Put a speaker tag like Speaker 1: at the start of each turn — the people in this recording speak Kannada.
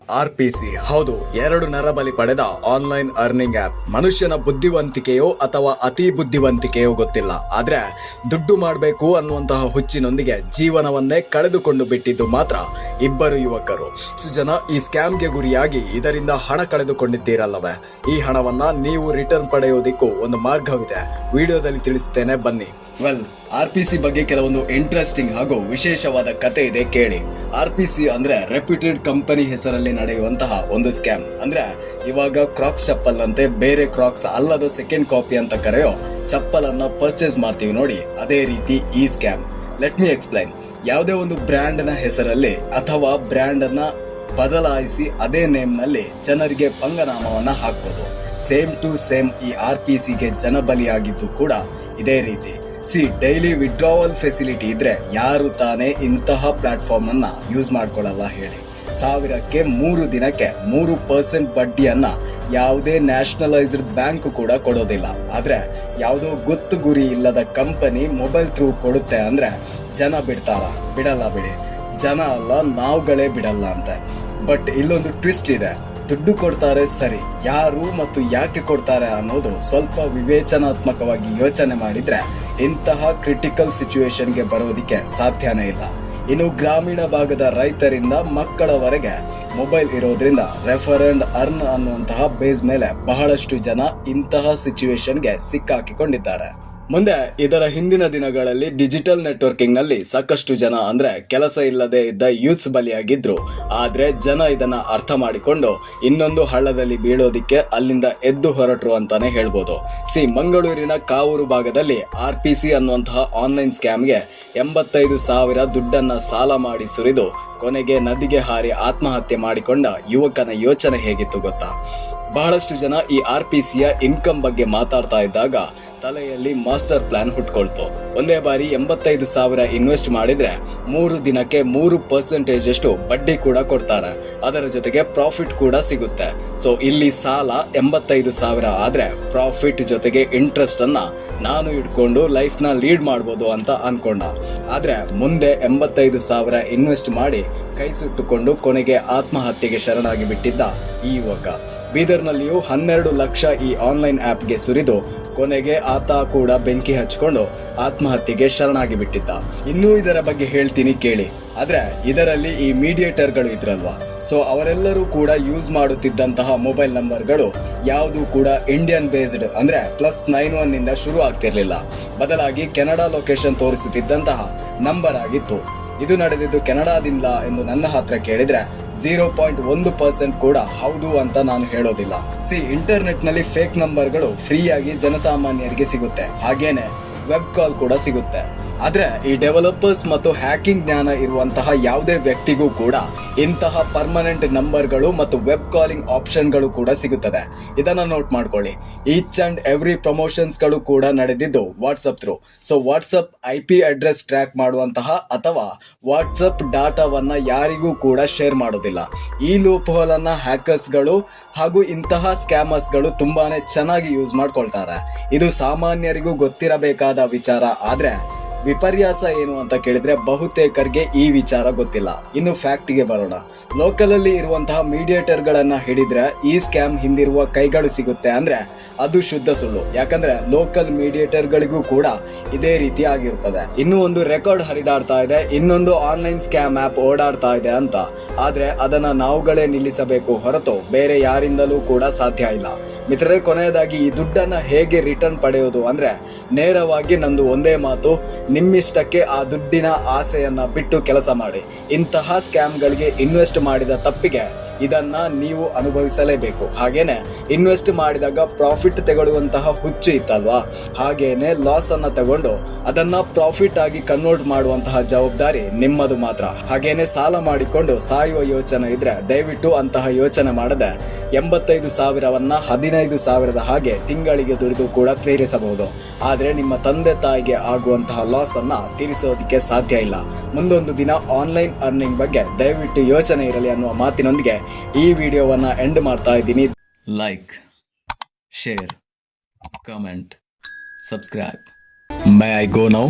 Speaker 1: RPC ಹೌದು, 2 ನರಬಲಿ ಪಡೆದ ಆನ್ಲೈನ್ ಅರ್ನಿಂಗ್ ಆಪ್. ಮನುಷ್ಯನ ಬುದ್ಧಿವಂತಿಕೆಯೋ ಅಥವಾ ಅತಿ ಬುದ್ಧಿವಂತಿಕೆಯೋ ಗೊತ್ತಿಲ್ಲ, ಆದ್ರೆ ದುಡ್ಡು ಮಾಡಬೇಕು ಅನ್ನುವಂತಹ ಹುಚ್ಚಿನೊಂದಿಗೆ ಜೀವನವನ್ನೇ ಕಳೆದುಕೊಂಡು ಬಿಟ್ಟಿದ್ದು ಮಾತ್ರ ಇಬ್ಬರು ಯುವಕರು. ಜನ ಈ ಸ್ಕ್ಯಾಮ್ಗೆ ಗುರಿಯಾಗಿ ಇದರಿಂದ ಹಣ ಕಳೆದುಕೊಂಡಿದ್ದೀರಲ್ಲವೇ? ಈ ಹಣವನ್ನ ನೀವು ರಿಟರ್ನ್ ಪಡೆಯೋದಿಕ್ಕೂ ಒಂದು ಮಾರ್ಗವಿದೆ. ವಿಡಿಯೋದಲ್ಲಿ ತಿಳಿಸುತ್ತೇನೆ, ಬನ್ನಿ. RPC ಬಗ್ಗೆ ಕೆಲವೊಂದು ಇಂಟ್ರೆಸ್ಟಿಂಗ್ ಹಾಗೂ ವಿಶೇಷವಾದ ಕತೆ ಇದೆ, ಕೇಳಿ. RPC ಅಂದ್ರೆ ರೆಪ್ಯೂಟೆಡ್ ಕಂಪನಿ ಹೆಸರಲ್ಲಿ ನಡೆಯುವಂತಹ ಒಂದು ಸ್ಕ್ಯಾಮ್. ಅಂದ್ರೆ ಇವಾಗ ಕ್ರಾಕ್ಸ್ ಚಪ್ಪಲ್ ಅಂತೆ ಬೇರೆ ಕ್ರಾಕ್ಸ್ ಅಲ್ಲದ ಸೆಕೆಂಡ್ ಕಾಪಿ ಅಂತ ಕರೆಯೋ ಚಪ್ಪಲ್ ಅನ್ನ ಪರ್ಚೇಸ್ ಮಾಡ್ತೀವಿ ನೋಡಿ, ಅದೇ ರೀತಿ ಈ ಸ್ಕ್ಯಾಮ್. Let me explain. ಯಾವುದೇ ಒಂದು ಬ್ರ್ಯಾಂಡ್ ನ ಹೆಸರಲ್ಲಿ ಅಥವಾ ಬ್ರ್ಯಾಂಡ್ ಅನ್ನ ಬದಲಾಯಿಸಿ ಅದೇ ನೇಮ್ ನಲ್ಲಿ ಜನರಿಗೆ ಪಂಗನಾಮವನ್ನ ಹಾಕ್ಬೋದು. ಸೇಮ್ ಟು ಸೇಮ್ ಈ RPCಗೆ ಜನಬಲಿಯಾಗಿದ್ದು ಕೂಡ ಇದೇ ರೀತಿ. ಡೈಲಿ ವಿಡ್ರಾವಲ್ ಫೆಸಿಲಿಟಿ ಇದ್ರೆ ಯಾರು ತಾನೇ ಇಂತಹ ಪ್ಲಾಟ್ಫಾರ್ಮ್ ಅನ್ನ ಯೂಸ್ ಮಾಡ್ಕೊಳ್ಳಲ್ಲ ಹೇಳಿ? 1000ಕ್ಕೆ 3 ದಿನಕ್ಕೆ 3% ಬಡ್ಡಿಯನ್ನ ಯಾವುದೇ ನ್ಯಾಷನಲೈಸ್ಡ್ ಬ್ಯಾಂಕ್ ಕೂಡ ಕೊಡೋದಿಲ್ಲ. ಆದ್ರೆ ಯಾವುದೋ ಗೊತ್ತು ಗುರಿ ಇಲ್ಲದ ಕಂಪನಿ ಮೊಬೈಲ್ ಥ್ರೂ ಕೊಡುತ್ತೆ ಅಂದ್ರೆ ಜನ ಬಿಡ್ತಾರ? ಬಿಡಲ್ಲ ಬಿಡಿ. ಜನ ಅಲ್ಲ, ನಾವುಗಳೇ ಬಿಡಲ್ಲ ಅಂತೆ. ಬಟ್ ಇಲ್ಲೊಂದು ಟ್ವಿಸ್ಟ್ ಇದೆ. ದುಡ್ಡು ಕೊಡ್ತಾರೆ ಸರಿ, ಯಾರು ಮತ್ತು ಯಾಕೆ ಕೊಡ್ತಾರೆ ಅನ್ನೋದು ಸ್ವಲ್ಪ ವಿವೇಚನಾತ್ಮಕವಾಗಿ ಯೋಚನೆ ಮಾಡಿದ್ರೆ ಇಂತಹ ಕ್ರಿಟಿಕಲ್ ಸಿಚುವೇಶನ್ಗೆ ಬರೋದಿಕ್ಕೆ ಸಾಧ್ಯನೇ ಇಲ್ಲ. ಇನ್ನು ಗ್ರಾಮೀಣ ಭಾಗದ ರೈತರಿಂದ ಮಕ್ಕಳವರೆಗೆ ಮೊಬೈಲ್ ಇರೋದ್ರಿಂದ ರೆಫರ್ ಅಂಡ್ ಅರ್ನ್ ಅನ್ನುವಂತಹ ಬೇಸ್ ಮೇಲೆ ಬಹಳಷ್ಟು ಜನ ಇಂತಹ ಸಿಚುವೇಶನ್ಗೆ ಸಿಕ್ಕಾಕಿಕೊಂಡಿದ್ದಾರೆ. ಮುಂದೆ ಇದರ ಹಿಂದಿನ ದಿನಗಳಲ್ಲಿ ಡಿಜಿಟಲ್ ನೆಟ್ವರ್ಕಿಂಗ್ ನಲ್ಲಿ ಸಾಕಷ್ಟು ಜನ ಅಂದ್ರೆ ಕೆಲಸ ಇಲ್ಲದೆ ಇದ್ದ ಯೂತ್ಸ್ ಬಲಿಯಾಗಿದ್ರು. ಆದ್ರೆ ಜನ ಇದನ್ನ ಅರ್ಥ ಮಾಡಿಕೊಂಡು ಇನ್ನೊಂದು ಹಳ್ಳದಲ್ಲಿ ಬೀಳೋದಿಕ್ಕೆ ಅಲ್ಲಿಂದ ಎದ್ದು ಹೊರಟರು ಅಂತಾನೆ ಹೇಳ್ಬೋದು. ಮಂಗಳೂರಿನ ಕಾವೂರು ಭಾಗದಲ್ಲಿ RPC ಅನ್ನುವಂತಹ ಆನ್ಲೈನ್ ಸ್ಕ್ಯಾಮ್ಗೆ 85,000 ದುಡ್ಡನ್ನ ಸಾಲ ಮಾಡಿ ಸುರಿದು ಕೊನೆಗೆ ನದಿಗೆ ಹಾರಿ ಆತ್ಮಹತ್ಯೆ ಮಾಡಿಕೊಂಡ ಯುವಕನ ಯೋಚನೆ ಹೇಗಿತ್ತು ಗೊತ್ತಾ? ಬಹಳಷ್ಟು ಜನ ಈ RPCಯ ಇನ್ಕಮ್ ಬಗ್ಗೆ ಮಾತಾಡ್ತಾ ಇದ್ದಾಗ ತಲೆಯಲ್ಲಿ ಮಾಸ್ಟರ್ ಪ್ಲಾನ್ ಹುಟ್ಕೊಳ್ತು. ಒಂದೇ ಬಾರಿ 85,000 ಇನ್ವೆಸ್ಟ್ ಮಾಡಿದ್ರೆ 3 ದಿನಕ್ಕೆ 3% ಅಷ್ಟು ಬಡ್ಡಿ ಕೂಡ ಕೊಡ್ತಾರೆ. ಅದರ ಜೊತೆಗೆ ಪ್ರಾಫಿಟ್ ಕೂಡ ಸಿಗುತ್ತೆ. ಸೊ ಇಲ್ಲಿ ಸಾಲ 85,000 ಆದ್ರೆ ಪ್ರಾಫಿಟ್ ಜೊತೆಗೆ ಇಂಟ್ರೆಸ್ಟ್ ಅನ್ನ ನಾನು ಇಟ್ಕೊಂಡು ಲೈಫ್ ನ ಲೀಡ್ ಮಾಡ್ಬೋದು ಅಂತ ಅನ್ಕೊಂಡ. ಆದ್ರೆ ಮುಂದೆ 85,000 ಇನ್ವೆಸ್ಟ್ ಮಾಡಿ ಕೈ ಸುಟ್ಟುಕೊಂಡು ಕೊನೆಗೆ ಆತ್ಮಹತ್ಯೆಗೆ ಶರಣಾಗಿ ಬಿಟ್ಟಿದ್ದ ಈ ಯುವಕ. ಬೀದರ್ನಲ್ಲಿಯೂ 12 ಲಕ್ಷ ಈ ಆನ್ಲೈನ್ ಆಪ್ಗೆ ಸುರಿದು ಕೊನೆಗೆ ಆತ ಕೂಡ ಬೆಂಕಿ ಹಚ್ಕೊಂಡು ಆತ್ಮಹತ್ಯೆಗೆ ಶರಣಾಗಿ ಬಿಟ್ಟಿದ್ದ. ಇನ್ನೂ ಇದರ ಬಗ್ಗೆ ಹೇಳ್ತೀನಿ ಕೇಳಿ. ಆದ್ರೆ ಇದರಲ್ಲಿ ಈ ಮೀಡಿಯೇಟರ್ಗಳು ಇದ್ರಲ್ವಾ, ಸೊ ಅವರೆಲ್ಲರೂ ಕೂಡ ಯೂಸ್ ಮಾಡುತ್ತಿದ್ದಂತಹ ಮೊಬೈಲ್ ನಂಬರ್ಗಳು ಯಾವುದು ಕೂಡ ಇಂಡಿಯನ್ ಬೇಸ್ಡ್ ಅಂದ್ರೆ +91 ನಿಂದ ಶುರು ಆಗ್ತಿರ್ಲಿಲ್ಲ. ಬದಲಾಗಿ ಕೆನಡಾ ಲೊಕೇಶನ್ ತೋರಿಸುತ್ತಿದ್ದಂತಹ ನಂಬರ್ ಆಗಿತ್ತು. ಇದು ನಡೆದಿದ್ದು ಕೆನಡಾದಿಂದ ಎಂದು ನನ್ನ ಹತ್ರ ಕೇಳಿದ್ರೆ 0.1% ಕೂಡ ಹೌದು ಅಂತ ನಾನು ಹೇಳೋದಿಲ್ಲ. ಇಂಟರ್ನೆಟ್ ನಲ್ಲಿ ಫೇಕ್ ನಂಬರ್ಗಳು ಫ್ರೀ ಆಗಿ ಜನಸಾಮಾನ್ಯರಿಗೆ ಸಿಗುತ್ತೆ, ಹಾಗೇನೆ ವೆಬ್ ಕಾಲ್ ಕೂಡ ಸಿಗುತ್ತೆ. ಆದ್ರೆ ಈ ಡೆವಲಪರ್ಸ್ ಮತ್ತು ಹ್ಯಾಕಿಂಗ್ ಜ್ಞಾನ ಇರುವಂತಹ ಯಾವುದೇ ವ್ಯಕ್ತಿಗೂ ಕೂಡ ಇಂತಹ ಪರ್ಮನೆಂಟ್ ನಂಬರ್ಗಳು ಮತ್ತು ವೆಬ್ ಕಾಲಿಂಗ್ ಆಪ್ಷನ್ಗಳು ಕೂಡ ಸಿಗುತ್ತದೆ. ಇದನ್ನ ನೋಟ್ ಮಾಡ್ಕೊಳ್ಳಿ. ಈಚ್ ಅಂಡ್ ಎವ್ರಿ ಪ್ರಮೋಷನ್ಸ್ ಗಳು ಕೂಡ ನಡೆದಿದ್ದು WhatsApp through. So WhatsApp IP address track ಮಾಡುವಂತಹ ಅಥವಾ ವಾಟ್ಸಪ್ ಡಾಟಾವನ್ನ ಯಾರಿಗೂ ಕೂಡ ಶೇರ್ ಮಾಡೋದಿಲ್ಲ. ಈ ಲೂಪ್ ಹೋಲ್ ಅನ್ನ ಹ್ಯಾಕರ್ಸ್ ಗಳು ಹಾಗೂ ಇಂತಹ ಸ್ಕ್ಯಾಮರ್ಸ್ ಗಳು ತುಂಬಾನೇ ಚೆನ್ನಾಗಿ ಯೂಸ್ ಮಾಡ್ಕೊಳ್ತಾರೆ. ಇದು ಸಾಮಾನ್ಯರಿಗೂ ಗೊತ್ತಿರಬೇಕಾದ ವಿಚಾರ. ಆದ್ರೆ ವಿಪರ್ಯಾಸ ಏನು ಅಂತ ಕೇಳಿದ್ರೆ ಬಹುತೇಕರಿಗೆ ಈ ವಿಚಾರ ಗೊತ್ತಿಲ್ಲ. ಇನ್ನು ಫ್ಯಾಕ್ಟ್ಗೆ ಬರೋಣ. ಲೋಕಲ್ ಅಲ್ಲಿ ಇರುವಂತಹ ಮೀಡಿಯೇಟರ್ ಗಳನ್ನ ಹಿಡಿದ್ರೆ ಈ ಸ್ಕ್ಯಾಮ್ ಹಿಂದಿರುವ ಕೈಗಳು ಸಿಗುತ್ತೆ ಅಂದ್ರೆ ಅದು ಶುದ್ಧ ಸುಳ್ಳು. ಯಾಕಂದ್ರೆ ಲೋಕಲ್ ಮೀಡಿಯೇಟರ್ ಗಳಿಗೂ ಕೂಡ ಇದೇ ರೀತಿ ಆಗಿರುತ್ತದೆ. ಇನ್ನೂ ಒಂದು ರೆಕಾರ್ಡ್ ಹರಿದಾಡ್ತಾ ಇದೆ, ಇನ್ನೊಂದು ಆನ್ಲೈನ್ ಸ್ಕ್ಯಾಮ್ ಆಪ್ ಓಡಾಡ್ತಾ ಇದೆ ಅಂತ. ಆದ್ರೆ ಅದನ್ನ ನಾವುಗಳೇ ನಿಲ್ಲಿಸಬೇಕು ಹೊರತು ಬೇರೆ ಯಾರಿಂದಲೂ ಕೂಡ ಸಾಧ್ಯ ಇಲ್ಲ. ಮಿತ್ರರೇ, ಕೊನೆಯದಾಗಿ ಈ ದುಡ್ಡನ್ನ ಹೇಗೆ ರಿಟರ್ನ್ ಪಡೆಯೋದು ಅಂದ್ರೆ ನೇರವಾಗಿ ನಂದು ಒಂದೇ ಮಾತು, ನಿಮ್ಮಿಷ್ಟಕ್ಕೆ ಆ ದುಡ್ಡಿನ ಆಸೆಯನ್ನ ಬಿಟ್ಟು ಕೆಲಸ ಮಾಡಿ. ಇಂತಹ ಸ್ಕ್ಯಾಮ್ಗಳಿಗೆ ಇನ್ವೆಸ್ಟ್ ಮಾಡಿದ ತಪ್ಪಿಗೆ ಇದನ್ನ ನೀವು ಅನುಭವಿಸಲೇಬೇಕು. ಹಾಗೇನೆ ಇನ್ವೆಸ್ಟ್ ಮಾಡಿದಾಗ ಪ್ರಾಫಿಟ್ ತಗೊಳ್ಳುವಂತಹ ಹುಚ್ಚು ಇತ್ತಲ್ವಾ, ಹಾಗೇನೆ ಲಾಸ್ ಅನ್ನ ತಗೊಂಡು ಅದನ್ನ ಪ್ರಾಫಿಟ್ ಆಗಿ ಕನ್ವರ್ಟ್ ಮಾಡುವಂತಹ ಜವಾಬ್ದಾರಿ ನಿಮ್ಮದು ಮಾತ್ರ. ಹಾಗೇನೆ ಸಾಲ ಮಾಡಿಕೊಂಡು ಸಾಯುವ ಯೋಚನೆ ಇದ್ರೆ ದಯವಿಟ್ಟು ಅಂತಹ ಯೋಚನೆ ಮಾಡದೆ 85,000ವನ್ನ 15,000 ಹಾಗೆ ತಿಂಗಳಿಗೆ ದುಡಿದು ಕೂಡ ತೀರಿಸಬಹುದು. ಆದ್ರೆ ನಿಮ್ಮ ತಂದೆ ತಾಯಿಗೆ ಆಗುವಂತಹ ಲಾಸ್ ಅನ್ನ ತೀರಿಸೋದಕ್ಕೆ ಸಾಧ್ಯ ಇಲ್ಲ. ಮುಂದೊಂದು ದಿನ ಆನ್ಲೈನ್ ಅರ್ನಿಂಗ್ ಬಗ್ಗೆ ದಯವಿಟ್ಟು ಯೋಚನೆ ಇರಲಿ ಅನ್ನುವ ಮಾತಿನೊಂದಿಗೆ ಈ ವಿಡಿಯೋವನ್ನ ಎಂಡ್ ಮಾಡ್ತಾ ಇದ್ದೀನಿ. Like, share, comment, subscribe. My I go now?